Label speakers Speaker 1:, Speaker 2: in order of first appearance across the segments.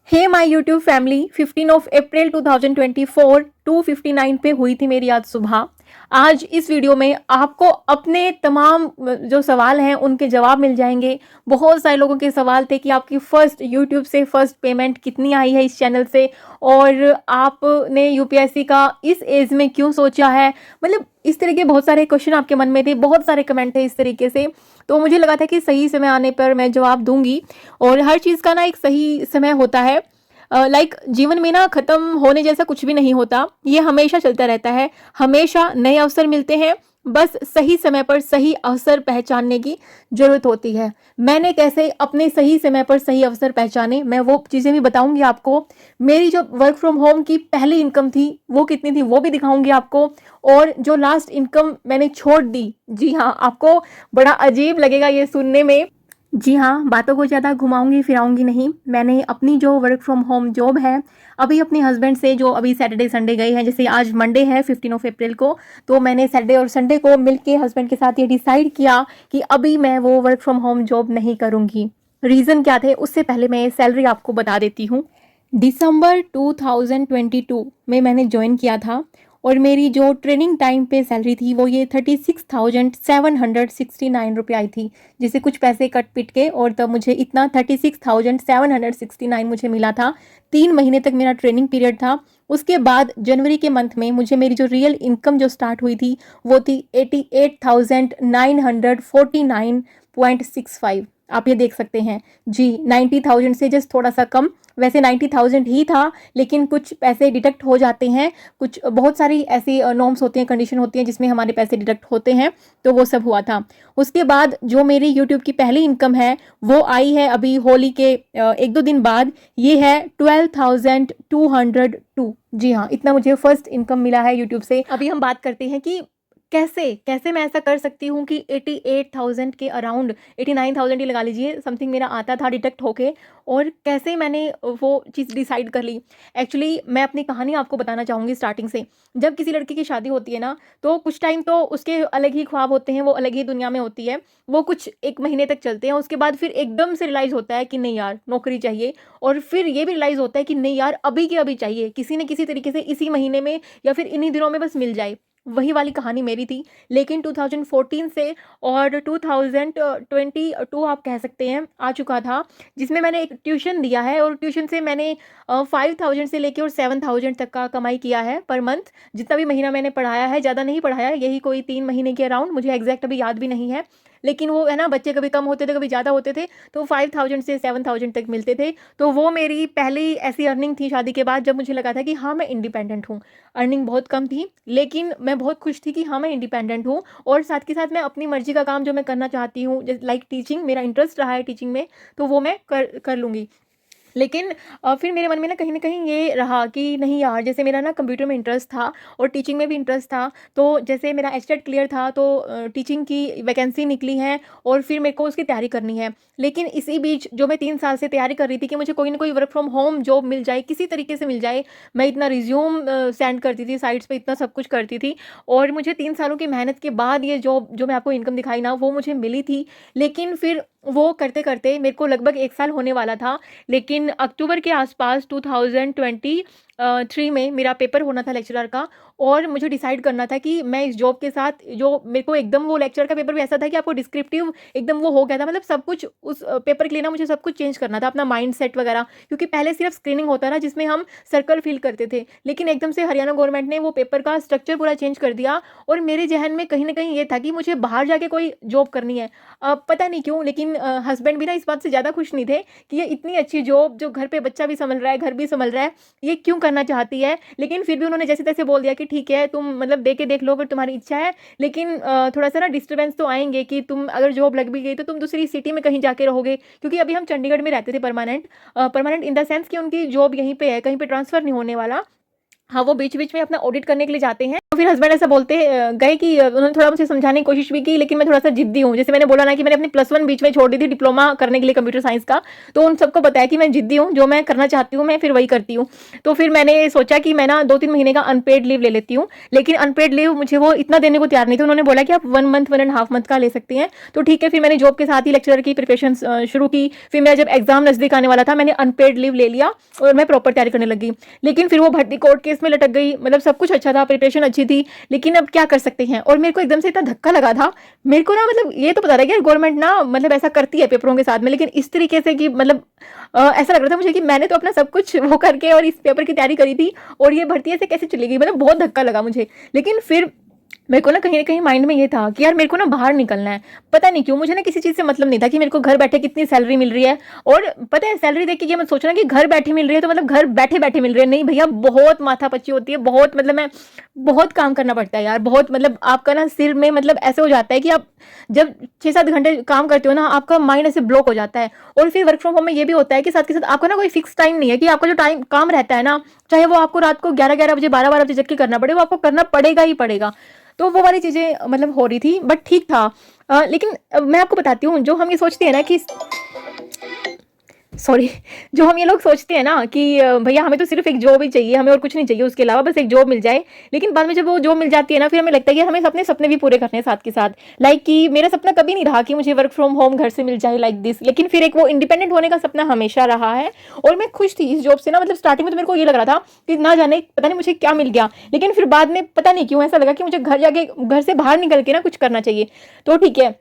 Speaker 1: Hey my YouTube family, 15 of April 2024 2:59 पे हुई थी मेरी आज सुबह। आज इस वीडियो में आपको अपने तमाम जो सवाल हैं उनके जवाब मिल जाएंगे। बहुत सारे लोगों के सवाल थे कि आपकी फर्स्ट यूट्यूब से फर्स्ट पेमेंट कितनी आई है इस चैनल से, और आपने यूपीएससी का इस एज में क्यों सोचा है। मतलब इस तरह के बहुत सारे क्वेश्चन आपके मन में थे, बहुत सारे कमेंट थे इस तरीके से। तो मुझे लगा था कि सही समय आने पर मैं जवाब दूंगी, और हर चीज़ का ना एक सही समय होता है। जीवन में ना ख़त्म होने जैसा कुछ भी नहीं होता, ये हमेशा चलता रहता है। हमेशा नए अवसर मिलते हैं, बस सही समय पर सही अवसर पहचानने की ज़रूरत होती है। मैंने कैसे अपने सही समय पर सही अवसर पहचाने, मैं वो चीज़ें भी बताऊंगी आपको। मेरी जो वर्क फ्रॉम होम की पहली इनकम थी वो कितनी थी वो भी दिखाऊंगी आपको। और जो लास्ट इनकम मैंने छोड़ दी, जी हाँ, आपको बड़ा अजीब लगेगा ये सुनने में। जी हाँ, बातों को ज़्यादा घुमाऊंगी फिराऊंगी नहीं। मैंने अपनी जो वर्क फ्रॉम होम जॉब है, अभी अपने हस्बैंड से जो अभी सैटरडे संडे गए हैं, जैसे आज मंडे है 15 ऑफ अप्रैल को, तो मैंने सैटरडे और संडे को मिलके हस्बैंड के साथ ये डिसाइड किया कि अभी मैं वो वर्क फ्रॉम होम जॉब नहीं करूँगी। रीज़न क्या थे उससे पहले मैं सैलरी आपको बता देती हूँ। दिसंबर 2022 में मैंने ज्वाइन किया था, और मेरी जो ट्रेनिंग टाइम पे सैलरी थी वो ये 36,769 रुपये आई थी, जिसे कुछ पैसे कट पिट के, और तब मुझे इतना 36,769 मुझे मिला था। 3 महीने तक मेरा ट्रेनिंग पीरियड था। उसके बाद जनवरी के मंथ में मुझे मेरी जो रियल इनकम जो स्टार्ट हुई थी वो थी 88,949.65। आप ये देख सकते हैं जी, 90,000 से जस्ट थोड़ा सा कम। वैसे 90,000 ही था, लेकिन कुछ पैसे डिडक्ट हो जाते हैं। कुछ बहुत सारी ऐसी नॉर्म्स होती हैं, कंडीशन होती हैं जिसमें हमारे पैसे डिडक्ट होते हैं, तो वो सब हुआ था। उसके बाद जो मेरी यूट्यूब की पहली इनकम है वो आई है अभी होली के 1-2 दिन बाद। ये है 12,202। जी हाँ, इतना मुझे फर्स्ट इनकम मिला है यूट्यूब से। अभी हम बात करते हैं कि कैसे कैसे मैं ऐसा कर सकती हूँ कि 88,000 के अराउंड, 89,000 ही लगा लीजिए, समथिंग मेरा आता था डिडक्ट होके। और कैसे मैंने वो चीज़ डिसाइड कर ली। एक्चुअली मैं अपनी कहानी आपको बताना चाहूँगी स्टार्टिंग से। जब किसी लड़की की शादी होती है ना, तो कुछ टाइम तो उसके अलग ही ख्वाब होते हैं, वो अलग ही दुनिया में होती है। वो कुछ 1 महीने तक चलते हैं, उसके बाद फिर एकदम से रियलाइज़ होता है कि नहीं यार, नौकरी चाहिए। और फिर ये भी रियलाइज़ होता है कि नहीं यार, अभी के अभी चाहिए, किसी न किसी तरीके से इसी महीने में या फिर इन्हीं दिनों में बस मिल जाए। वही वाली कहानी मेरी थी। लेकिन 2014 से और 2022 आप कह सकते हैं आ चुका था, जिसमें मैंने एक ट्यूशन दिया है, और ट्यूशन से मैंने 5,000 से लेके और 7,000 तक का कमाई किया है पर मंथ। जितना भी महीना मैंने पढ़ाया है, ज़्यादा नहीं पढ़ाया, यही कोई 3 महीने के अराउंड, मुझे एग्जैक्ट अभी याद भी नहीं है। लेकिन वो है ना, बच्चे कभी कम होते थे कभी ज़्यादा होते थे, तो 5,000 से 7,000 तक मिलते थे। तो वो मेरी पहली ऐसी अर्निंग थी शादी के बाद, जब मुझे लगा था कि हाँ, मैं इंडिपेंडेंट हूँ। अर्निंग बहुत कम थी, लेकिन मैं बहुत खुश थी कि हाँ, मैं इंडिपेंडेंट हूँ, और साथ के साथ मैं अपनी मर्जी का काम जो मैं करना चाहती हूँ, जैसे लाइक टीचिंग, मेरा इंटरेस्ट रहा है टीचिंग में, तो वो मैं कर लूँगी। लेकिन फिर मेरे मन में ना कहीं ये रहा कि नहीं यार, जैसे मेरा ना कंप्यूटर में इंटरेस्ट था और टीचिंग में भी इंटरेस्ट था। तो जैसे मेरा एचटेट क्लियर था, तो टीचिंग की वैकेंसी निकली है, और फिर मेरे को उसकी तैयारी करनी है। लेकिन इसी बीच जो मैं 3 साल से तैयारी कर रही थी कि मुझे कोई ना कोई वर्क फ्रॉम होम जॉब मिल जाए, किसी तरीके से मिल जाए। मैं इतना रिज्यूम सेंड करती थी साइट्स पे, इतना सब कुछ करती थी, और मुझे 3 सालों की मेहनत के बाद ये जॉब जो मैं आपको इनकम दिखाई ना, वो मुझे मिली थी। लेकिन फिर वो करते करते मेरे को लगभग 1 साल होने वाला था। लेकिन अक्टूबर के आसपास 2023 में मेरा पेपर होना था लेक्चरर का, और मुझे डिसाइड करना था कि मैं इस जॉब के साथ, जो मेरे को एकदम, वो लेक्चर का पेपर भी ऐसा था कि आपको डिस्क्रिप्टिव एकदम वो हो गया था, मतलब सब कुछ उस पेपर के लिए ना मुझे सब कुछ चेंज करना था, अपना माइंड सेट वगैरह। क्योंकि पहले सिर्फ स्क्रीनिंग होता था जिसमें हम सर्कल फिल करते थे, लेकिन एकदम से हरियाणा गवर्नमेंट ने वो पेपर का स्ट्रक्चर पूरा चेंज कर दिया। और मेरे जहन में कहीं ना कहीं ये था कि मुझे बाहर जाके कोई जॉब करनी है। पता नहीं क्यों, लेकिन हस्बैंड भी ना इस बात से ज़्यादा खुश नहीं थे कि ये इतनी अच्छी जॉब, जो घर पे बच्चा भी संभल रहा है, घर भी संभल रहा है, ये क्यों करना चाहती है। लेकिन फिर भी उन्होंने जैसे तैसे बोल दिया कि ठीक है, तुम मतलब दे के देख लो, अगर तुम्हारी इच्छा है। लेकिन थोड़ा सा ना डिस्टर्बेंस तो आएंगे कि तुम अगर जॉब लग भी गई तो तुम दूसरी सिटी में कहीं जाके रहोगे, क्योंकि अभी हम चंडीगढ़ में रहते थे permanent. Permanent in the sense कि उनकी जॉब यहीं पे है, कहीं पे ट्रांसफ़र नहीं होने वाला। हाँ, वो बीच-बीच में अपना ऑडिट करने के लिए जाते हैं। तो फिर हस्बैंड ऐसा बोलते गए कि उन्होंने थोड़ा मुझे समझाने की कोशिश भी की, लेकिन मैं थोड़ा-सा ज़िद्दी हूँ। जैसे मैंने बोला ना कि मैंने अपनी +1 बीच में छोड़ दी थी डिप्लोमा करने के लिए कंप्यूटर साइंस का, तो उन सबको पता है कि मैं ज़िद्दी हूँ, जो मैं करना चाहती हूँ मैं फिर वही करती हूँ। तो फिर मैंने सोचा कि मैं ना 2-3 महीने का अनपेड लीव ले लेती हूँ, लेकिन अनपेड लीव मुझे वो इतना देने को तैयार नहीं थे। उन्होंने बोला कि आप 1 मंथ, 1 एंड हाफ मंथ का ले सकती हैं। तो ठीक है, फिर मैंने जॉब के साथ ही लेक्चरर की प्रिपरेशन शुरू की। फिर मेरा जब एग्ज़ाम नज़दीक आने वाला था, मैंने अनपेड लीव ले लिया और मैं प्रॉपर तैयारी करने लगी। लेकिन फिर वो भर्ती कोर्ट केस में लटक गई। मतलब सब कुछ अच्छा था, प्रिपरेशन अच्छी थी, लेकिन अब क्या कर सकते हैं। और मेरे को एकदम से इतना धक्का लगा था, मेरे को ना मतलब ये तो पता था कि गवर्नमेंट ना मतलब ऐसा करती है पेपरों के साथ में, लेकिन इस तरीके से कि मतलब ऐसा लग रहा था मुझे कि मैंने तो अपना सब कुछ वो करके और इस पेपर की तैयारी करी थी और ये भर्ती ऐसे कैसे चली गई। मतलब बहुत धक्का लगा मुझे। लेकिन फिर मेरे को ना कहीं माइंड में ये था कि यार मेरे को ना बाहर निकलना है। पता नहीं क्यों मुझे ना किसी चीज़ से मतलब नहीं था कि मेरे को घर बैठे कितनी सैलरी मिल रही है। और पता है सैलरी देख के ये मत सोचना कि घर बैठे मिल रही है तो मतलब घर बैठे-बैठे मिल रही है। नहीं भैया, बहुत माथापच्ची होती है, बहुत मतलब मैं बहुत काम करना पड़ता है यार। बहुत मतलब आपका ना सिर में मतलब ऐसे हो जाता है कि आप जब 6-7 घंटे काम करते हो ना, आपका माइंड ऐसे ब्लॉक हो जाता है। और फिर वर्क फ्रॉम होम में ये भी होता है कि साथ के साथ आपका ना कोई फिक्स टाइम नहीं है कि आपका जो टाइम काम रहता है ना, चाहे वो आपको रात को 11-11 बजे, 12-12 बजे जग के करना पड़े, वो आपको करना पड़ेगा ही पड़ेगा। तो वो वाली चीज़ें मतलब हो रही थी, बट ठीक था। लेकिन मैं आपको बताती हूँ, जो हम ये सोचते हैं ना कि सॉरी, जो हम ये लोग सोचते हैं ना कि भैया हमें तो सिर्फ एक जॉब ही चाहिए, हमें और कुछ नहीं चाहिए उसके अलावा, बस एक जॉब मिल जाए। लेकिन बाद में जब वो जॉब मिल जाती है ना, फिर हमें लगता है कि हमें अपने सपने भी पूरे करने हैं साथ के साथ। लाइक कि मेरा सपना कभी नहीं रहा कि मुझे वर्क फ्रॉम होम घर से मिल जाए लाइक दिस, लेकिन फिर एक वो इंडिपेंडेंट होने का सपना हमेशा रहा है। और मैं खुश थी इस जॉब से ना। मतलब स्टार्टिंग में तो मेरे को ये लग रहा था कि ना जाने पता नहीं मुझे क्या मिल गया, लेकिन फिर बाद में पता नहीं क्यों ऐसा लगा कि मुझे घर जाके घर से बाहर निकल के ना कुछ करना चाहिए। तो ठीक है,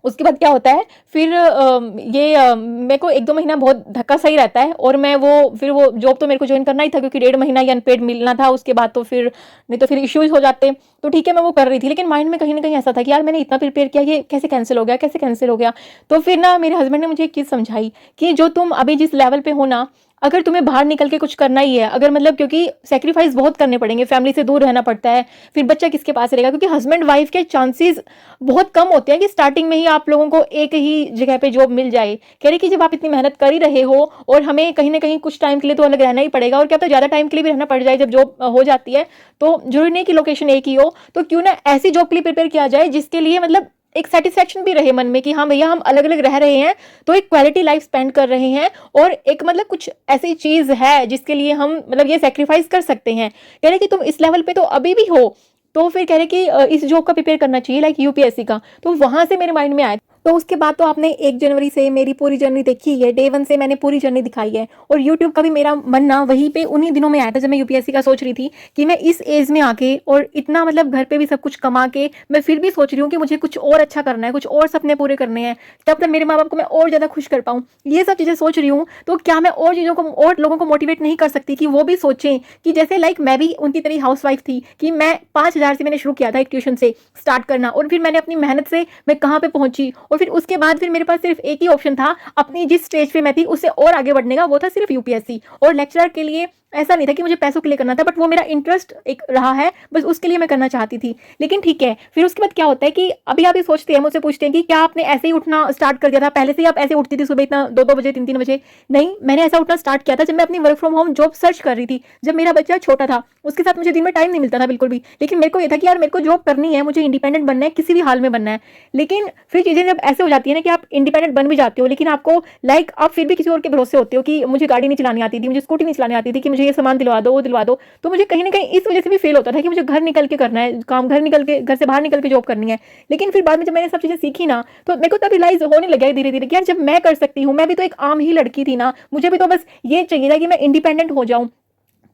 Speaker 1: उसके बाद क्या होता है फिर मेरे को 1-2 महीना बहुत धक्का सही रहता है और मैं वो फिर वो जॉब तो मेरे को ज्वाइन करना ही था क्योंकि 1.5 महीना ही अनपेड मिलना था। उसके बाद तो फिर नहीं तो फिर इश्यूज हो जाते। तो ठीक है, मैं वो कर रही थी, लेकिन माइंड में कहीं ना कहीं ऐसा था कि यार मैंने इतना प्रिपेयर किया, ये कैसे कैंसिल हो गया, कैसे कैंसिल हो गया। तो फिर ना मेरे हस्बैंड ने मुझे एक चीज़ समझाई कि जो तुम अभी जिस लेवल पे हो ना, अगर तुम्हें बाहर निकल के कुछ करना ही है, अगर मतलब क्योंकि सेक्रीफाइस बहुत करने पड़ेंगे, फैमिली से दूर रहना पड़ता है, फिर बच्चा किसके पास रहेगा, क्योंकि हस्बैंड वाइफ के चांसेस बहुत कम होते हैं कि स्टार्टिंग में ही आप लोगों को एक ही जगह पे जॉब मिल जाए। कह रहे कि जब आप इतनी मेहनत कर ही रहे हो और हमें कहीं ना कहीं कुछ टाइम के लिए तो अलग रहना ही पड़ेगा, और क्या तो ज़्यादा टाइम के लिए भी रहना पड़ जाए जब जॉब हो जाती है, तो जरूरी नहीं कि लोकेशन एक ही हो, तो क्यों ना ऐसी जॉब के लिए प्रिपेयर किया जाए जिसके लिए मतलब एक सेटिस्फेक्शन भी रहे मन में कि हाँ भैया हम अलग अलग रह रहे हैं, तो एक क्वालिटी लाइफ स्पेंड कर रहे हैं और एक मतलब कुछ ऐसी चीज है जिसके लिए हम मतलब ये सेक्रीफाइस कर सकते हैं। कह रहे कि तुम इस लेवल पे तो अभी भी हो, तो फिर कह रहे कि इस जॉब का प्रिपेयर करना चाहिए लाइक यूपीएससी का। तो वहां से मेरे माइंड में आया। तो उसके बाद तो आपने 1 जनवरी से मेरी पूरी जर्नी देखी है, डे 1 से मैंने पूरी जर्नी दिखाई है। और यूट्यूब का भी मेरा मन ना वहीं पे उन्हीं दिनों में आया था जब मैं यूपीएससी का सोच रही थी कि मैं इस एज में आके और इतना मतलब घर पे भी सब कुछ कमा के मैं फिर भी सोच रही हूँ कि मुझे कुछ और अच्छा करना है, कुछ और सपने पूरे करने हैं, तब तक मेरे माँ बाप को मैं और ज़्यादा खुश कर पाऊँ। ये सब चीज़ें सोच रही हूँ, तो क्या मैं और चीज़ों को और लोगों को मोटिवेट नहीं कर सकती कि वो भी सोचें कि जैसे लाइक मैं भी उनकी तरह हाउसवाइफ थी कि मैं 5,000 से मैंने शुरू किया था एक ट्यूशन से स्टार्ट करना, और फिर मैंने अपनी मेहनत से मैं कहाँ पे पहुंची, और फिर उसके बाद फिर मेरे पास सिर्फ एक ही ऑप्शन था अपनी जिस स्टेज पे मैं थी उससे और आगे बढ़ने का, वो था सिर्फ यूपीएससी। और लेक्चरर के लिए ऐसा नहीं था कि मुझे पैसों के लिए करना था, बट वो मेरा इंटरेस्ट एक रहा है, बस उसके लिए मैं करना चाहती थी। लेकिन ठीक है, फिर उसके बाद क्या होता है कि अभी आप ये सोचते हैं, मुझसे पूछते हैं कि क्या आपने ऐसे ही उठना स्टार्ट कर दिया था, पहले से ही आप ऐसे उठती थी सुबह इतना 2-2 बजे 3-3 बजे? नहीं, मैंने ऐसा उठना स्टार्ट किया था जब मैं अपनी work from home job search कर रही थी, जब मेरा बच्चा छोटा था। उसके साथ मुझे दिन में टाइम नहीं मिलता था बिल्कुल भी, लेकिन मेरे को ये था कि यार मेरे को जॉब करनी है, मुझे इंडिपेंडेंट बनना है, किसी भी हाल में बनना है। लेकिन फिर चीज़ें जब ऐसे हो जाती है ना कि आप इंडिपेंडेंट बन भी जाते हो, लेकिन आपको लाइक आप फिर भी किसी और के भरोसे होते हो कि मुझे गाड़ी नहीं चलानी आती थी, मुझे स्कूटी नहीं चलानी आती थी, कि मुझे ये सामान दिलवा दो, वो दिलवा दो। तो मुझे कहीं ना कहीं इस वजह से भी फील होता था कि मुझे घर निकल के करना है काम, घर निकल के घर से बाहर निकल के जॉब करनी है। लेकिन फिर बाद में जब मैंने सब चीज़ें सीखी ना, तो मेरे को तब रियलाइज होने लगा धीरे धीरे कि यार जब मैं कर सकती हूँ, मैं भी तो एक आम ही लड़की थी ना, मुझे भी तो बस ये चाहिए था कि मैं इंडिपेंडेंट हो जाऊँ।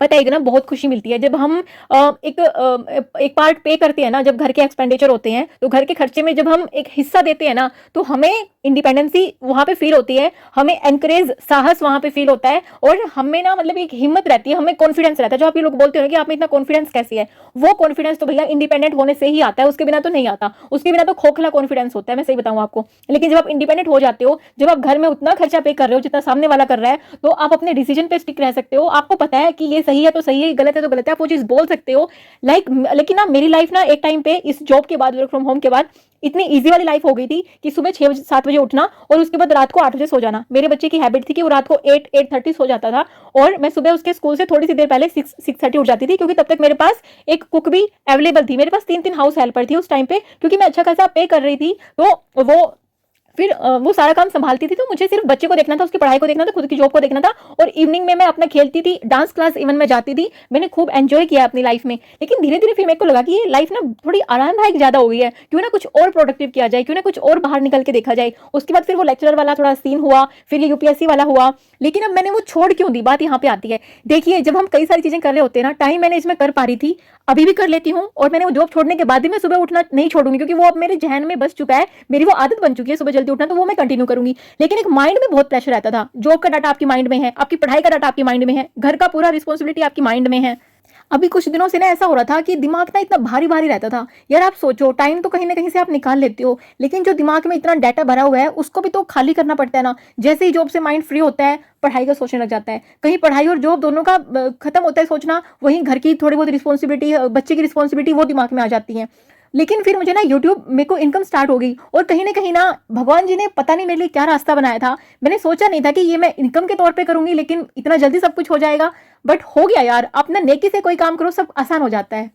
Speaker 1: पता है कि ना बहुत खुशी मिलती है जब हम एक पार्ट पे करते हैं ना, जब घर के एक्सपेंडिचर होते हैं तो घर के खर्चे में जब हम एक हिस्सा देते हैं ना, तो हमें इंडिपेंडेंसी वहां पे फील होती है, हमें एनकरेज साहस वहां पे फील होता है, और हमें ना मतलब एक हिम्मत रहती है, हमें कॉन्फिडेंस रहता है। जो आप ये लोग बोलते हो कि आप में इतना कॉन्फिडेंस कैसे है, वो कॉन्फिडेंस तो भैया इंडिपेंडेंट होने से ही आता है, उसके बिना तो नहीं आता। उसके बिना तो खोखला कॉन्फिडेंस होता है, मैं सही बताऊं आपको। लेकिन जब आप इंडिपेंडेंट हो जाते हो, जब आप घर में उतना खर्चा पे कर रहे हो जितना सामने वाला कर रहा है, तो आप अपने डिसीजन पे स्टिक रह सकते हो। आपको पता है कि ये सही है तो सही है, गलत है तो गलत है, आप वो चीज़ बोल सकते हो। लेकिन ना मेरी लाइफ ना एक टाइम पे इस जॉब के बाद, वर्क फ्रॉम होम के बाद इतनी ईज़ी वाली लाइफ हो गई थी कि सुबह 6 बजे 7 बजे उठना और उसके बाद रात को 8 बजे सो जाना। मेरे बच्चे की हैबिट थी कि वो रात को 8-8:30 सो जाता था और मैं सुबह उसके स्कूल से थोड़ी सी देर पहले 6-6:30 उठ जाती थी, क्योंकि तब तक मेरे पास एक कुक भी अवेलेबल थी। मेरे पास 3-3 हाउस हेल्पर थी उस टाइम पे, क्योंकि मैं अच्छा खासा पे कर रही थी। तो फिर वो सारा काम संभालती थी, तो मुझे सिर्फ बच्चे को देखना था, उसकी पढ़ाई को देखना था, खुद की जॉब को देखना था, और इवनिंग में मैं अपना खेलती थी, डांस क्लास इवन मैं जाती थी। मैंने खूब एंजॉय किया अपनी लाइफ में। लेकिन धीरे धीरे फिर मेरे को लगा कि ये लाइफ ना थोड़ी आरामदायक ज़्यादा हो गई है, क्यों ना कुछ और प्रोडक्टिव किया जाए, क्यों ना कुछ और बाहर निकल के देखा जाए। उसके बाद फिर वो लेक्चरर वाला थोड़ा सीन हुआ, फिर ये यूपीएससी वाला हुआ। लेकिन अब मैंने वो छोड़ क्यों दी, बात यहाँ पे आती है। देखिए, जब हम कई सारी चीज़ें कर रहे होते हैं ना, टाइम मैनेजमेंट कर पा रही थी, अभी भी कर लेती हूँ, और मैंने वो जॉब छोड़ने के बाद भी मैं सुबह उठना नहीं छोड़ूंगी, क्योंकि वो अब मेरे जहन में बस चुका है, मेरी वो आदत बन चुकी है सुबह जल्दी उठना, तो वो मैं कंटिन्यू करूंगी। लेकिन एक माइंड में बहुत प्रेशर रहता था, जॉब का डाटा आपकी माइंड में है, आपकी पढ़ाई का डाटा आपकी माइंड में है, घर का पूरा रिस्पॉन्सिबिलिटी आपकी माइंड में है। अभी कुछ दिनों से ना ऐसा हो रहा था कि दिमाग ना इतना भारी भारी रहता था। यार आप सोचो, टाइम तो कहीं ना कहीं से आप निकाल लेते हो, लेकिन जो दिमाग में इतना डाटा भरा हुआ है उसको भी तो खाली करना पड़ता है ना। जैसे ही जॉब से माइंड फ्री होता है, पढ़ाई का सोचने लग जाता है। कहीं पढ़ाई और जॉब दोनों का खत्म होता है सोचना, वहीं घर की थोड़ी बहुत रिस्पॉन्सिबिलिटी, बच्चे की रिस्पॉन्सिबिलिटी, वो दिमाग में आ जाती है। लेकिन फिर मुझे ना यूट्यूब, मेरे को इनकम स्टार्ट हो गई, और कहीं ना भगवान जी ने पता नहीं मेरे लिए क्या रास्ता बनाया था। मैंने सोचा नहीं था कि ये मैं इनकम के तौर पे करूंगी, लेकिन इतना जल्दी सब कुछ हो जाएगा। बट हो गया यार। आप ना नेकी से कोई काम करो, सब आसान हो जाता है।